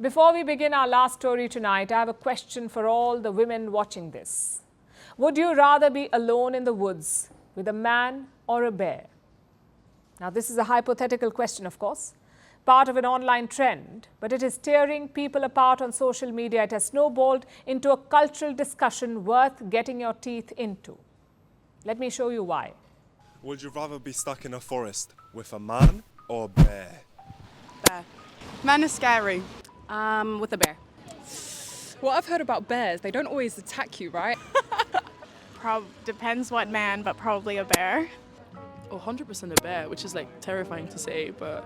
Before we begin our last story tonight, I have a question for all the women watching this. Would you rather be alone in the woods with a man or a bear? Now, this is a hypothetical question, of course, part of an online trend, but it is tearing people apart on social media. It has snowballed into a cultural discussion worth getting your teeth into. Let me show you why. Would you rather be stuck in a forest with a man or a bear? Bear. Men are scary. With a bear. What I've heard about bears, they don't always attack you, right? Depends what man, but probably a bear. Oh, 100% a bear, which is like terrifying to say, but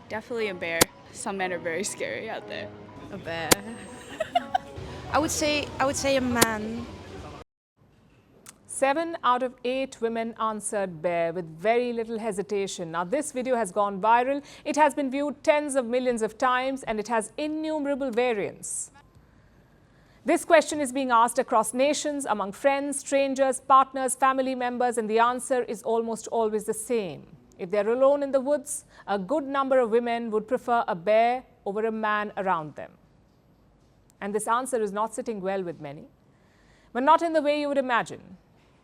Definitely a bear. Some men are very scary out there. a bear. I would say a man. 7 out of 8 women answered bear with very little hesitation. Now, this video has gone viral. It has been viewed tens of millions of times and it has innumerable variants. This question is being asked across nations, among friends, strangers, partners, family members, and the answer is almost always the same. If they're alone in the woods, a good number of women would prefer a bear over a man around them. And this answer is not sitting well with many, but not in the way you would imagine.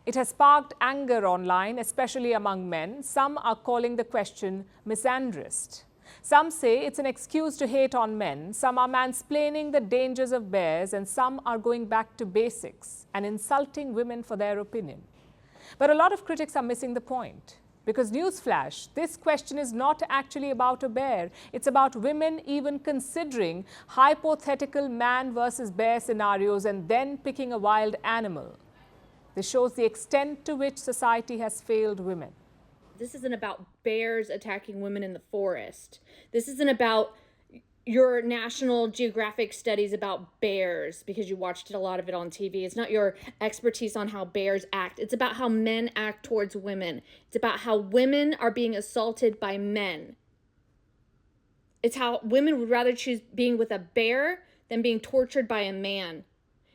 It has sparked anger online, especially among men. Some are calling the question misandrist. Some say it's an excuse to hate on men. Some are mansplaining the dangers of bears, and some are going back to basics and insulting women for their opinion. But a lot of critics are missing the point. Because newsflash, this question is not actually about a bear. It's about women even considering hypothetical man versus bear scenarios and then picking a wild animal. This shows the extent to which society has failed women. This isn't about bears attacking women in the forest. This isn't about your National Geographic studies about bears because you watched a lot of it on TV. It's not your expertise on how bears act. It's about how men act towards women. It's about how women are being assaulted by men. It's how women would rather choose being with a bear than being tortured by a man,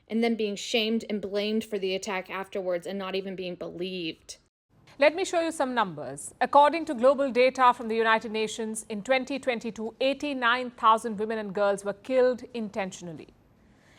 and then being shamed and blamed for the attack afterwards and not even being believed. Let me show you some numbers. According to global data from the United Nations, in 2022, 89,000 women and girls were killed intentionally.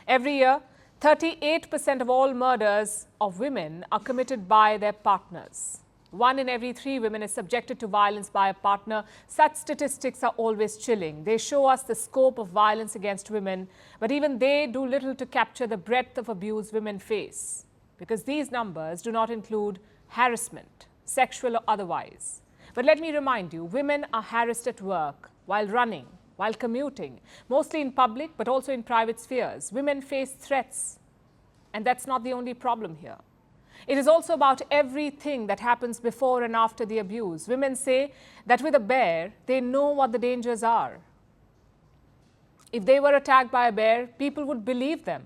Every year, 38% of all murders of women are committed by their partners. 1 in every 3 women is subjected to violence by a partner. Such statistics are always chilling. They show us the scope of violence against women, but even they do little to capture the breadth of abuse women face, because these numbers do not include harassment, sexual or otherwise. But let me remind you, women are harassed at work, while running, while commuting, mostly in public, but also in private spheres. Women face threats, and that's not the only problem here. It is also about everything that happens before and after the abuse. Women say that with a bear, they know what the dangers are. If they were attacked by a bear, people would believe them.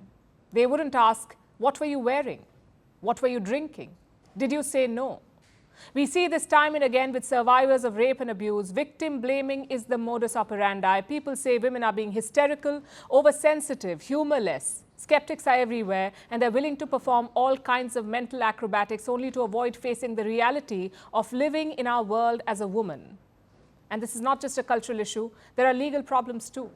They wouldn't ask, what were you wearing? What were you drinking? Did you say no? We see this time and again with survivors of rape and abuse. Victim blaming is the modus operandi. People say women are being hysterical, oversensitive, humorless. Skeptics are everywhere, and they're willing to perform all kinds of mental acrobatics only to avoid facing the reality of living in our world as a woman. And this is not just a cultural issue. There are legal problems too.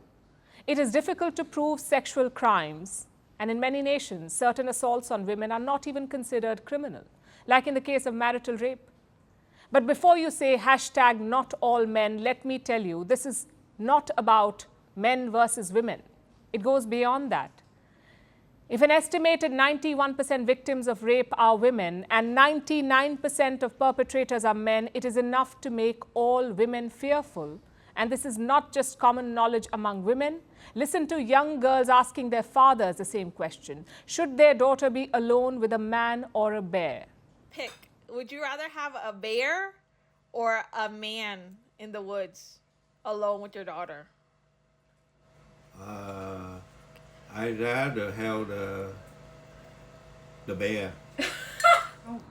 It is difficult to prove sexual crimes, and in many nations, certain assaults on women are not even considered criminal, like in the case of marital rape. But before you say hashtag not all men, let me tell you, this is not about men versus women. It goes beyond that. If an estimated 91% victims of rape are women and 99% of perpetrators are men, it is enough to make all women fearful. And this is not just common knowledge among women. Listen to young girls asking their fathers the same question. Should their daughter be alone with a man or a bear? Pick. Would you rather have a bear or a man in the woods alone with your daughter? I'd rather have the bear.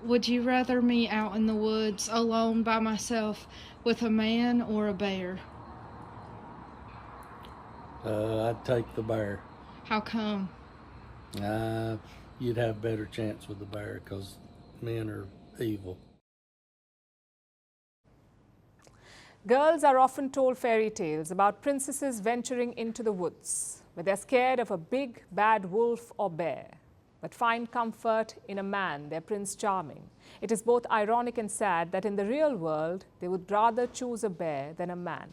Would you rather me out in the woods alone by myself with a man or a bear? I'd take the bear. How come? You'd have better chance with the bear because men are evil. Girls are often told fairy tales about princesses venturing into the woods, where they're scared of a big, bad wolf or bear, but find comfort in a man, their Prince Charming. It is both ironic and sad that in the real world, they would rather choose a bear than a man.